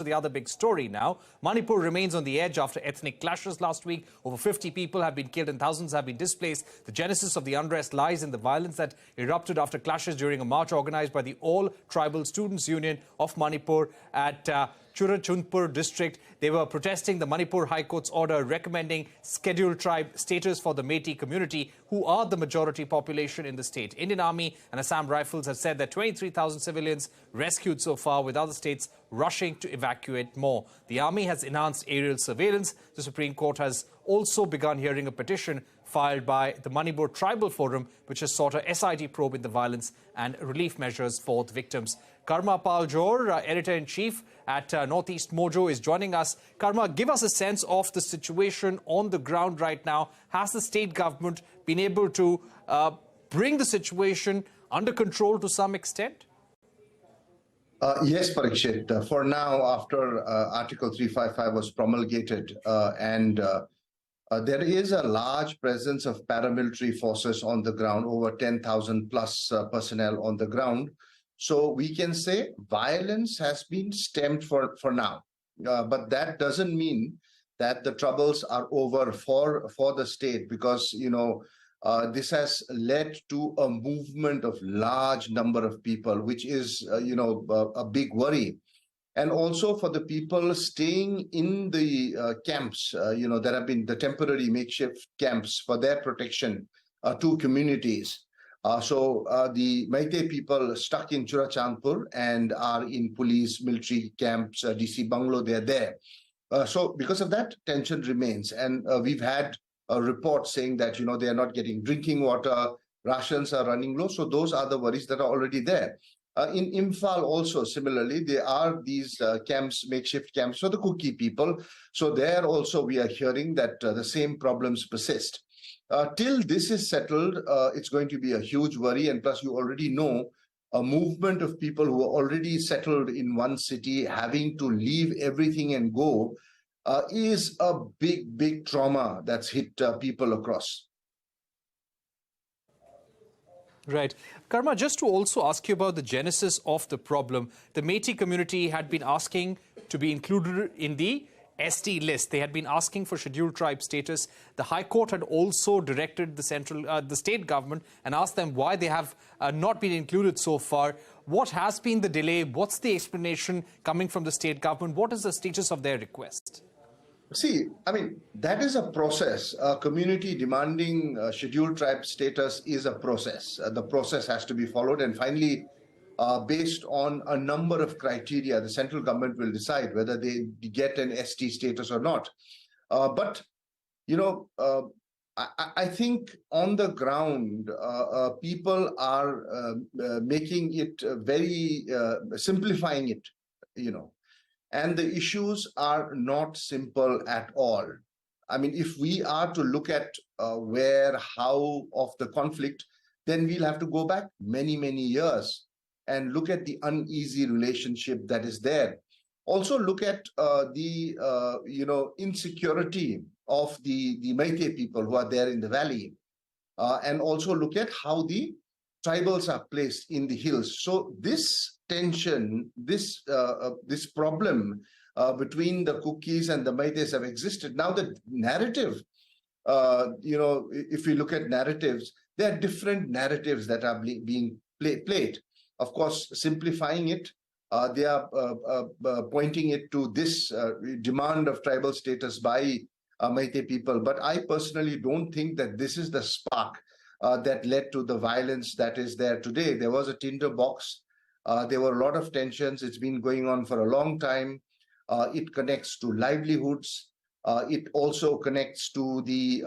The other big story now. Manipur remains on the edge after ethnic clashes last week. Over 50 people have been killed and thousands have been displaced. The genesis of the unrest lies in the violence that erupted after clashes during a march organized by the All Tribal Students Union of Manipur at Churachundpur district. They were protesting the Manipur High Court's order recommending scheduled tribe status for the Meitei community, who are the majority population in the state. Indian Army and Assam Rifles have said that 23,000 civilians rescued so far, with other states rushing to evacuate more. The army has enhanced aerial surveillance. The Supreme Court has also begun hearing a petition filed by the Manipur Tribal Forum, which has sought a SIT probe in the violence and relief measures for the victims. Karma Pal Johar, editor-in-chief at Northeast Mojo, is joining us. Karma, give us a sense of the situation on the ground right now. Has the state government been able to bring the situation under control to some extent? Yes, Parikshit. For now, after Article 355 was promulgated there is a large presence of paramilitary forces on the ground, over 10,000 plus personnel on the ground. So we can say violence has been stemmed for now. But that doesn't mean that the troubles are over for the state, because, this has led to a movement of large number of people, which is, a big worry. And also for the people staying in the camps, there have been the temporary makeshift camps for their protection to communities. So the Meitei people stuck in Churachandpur and are in police military camps, DC Bungalow, they're there. So because of that, tension remains. And we've had a report saying that, they are not getting drinking water, rations are running low. So those are the worries that are already there. In Imphal also, similarly, there are these camps, makeshift camps for the Kuki people. So there also we are hearing that the same problems persist. Till this is settled, it's going to be a huge worry. And plus, you already know, a movement of people who are already settled in one city having to leave everything and go is a big trauma that's hit people across. Right. Karma, just to also ask you about the genesis of the problem, the Meitei community had been asking to be included in the ST list. They had been asking for scheduled tribe status. The High Court had also directed the state government and asked them why they have not been included so far. What has been the delay? What's the explanation coming from the state government? What is the status of their request? See, that is a process. A community demanding scheduled tribe status is a process. The process has to be followed. And finally, based on a number of criteria, the central government will decide whether they get an ST status or not. But I think on the ground, people are making it very, simplifying it, And the issues are not simple at all. If we are to look at how of the conflict, then we'll have to go back many years and look at the uneasy relationship that is there. Also look at the insecurity of the Meitei people who are there in the valley, and also look at how the tribals are placed in the hills. So this tension, this problem between the Kukis and the Meiteis have existed. Now the narrative, if we look at narratives, there are different narratives that are being played. Of course, simplifying it, they are pointing it to this demand of tribal status by Meitei people. But I personally don't think that this is the spark that led to the violence that is there today. There was a tinderbox. There were a lot of tensions. It's been going on for a long time. It connects to livelihoods. It also connects to the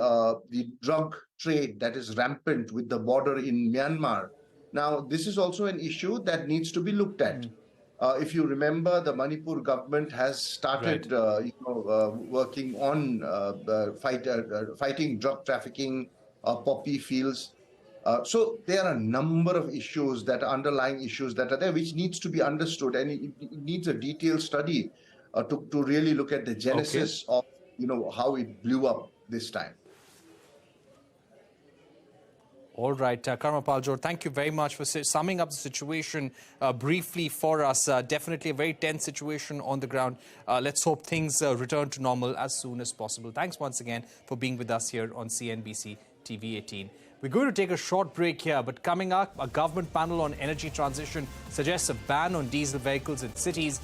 drug trade that is rampant with the border in Myanmar. Now, this is also an issue that needs to be looked at. If you remember, the Manipur government has started, working on fighting drug trafficking, poppy fields. So there are a number of issues underlying issues that are there, which needs to be understood, and it needs a detailed study to really look at the genesis of how it blew up this time. All right, Karma Paljor, thank you very much for summing up the situation briefly for us. Definitely a very tense situation on the ground. Let's hope things return to normal as soon as possible. Thanks once again for being with us here on CNBC TV 18. We're going to take a short break here, but coming up, a government panel on energy transition suggests a ban on diesel vehicles in cities.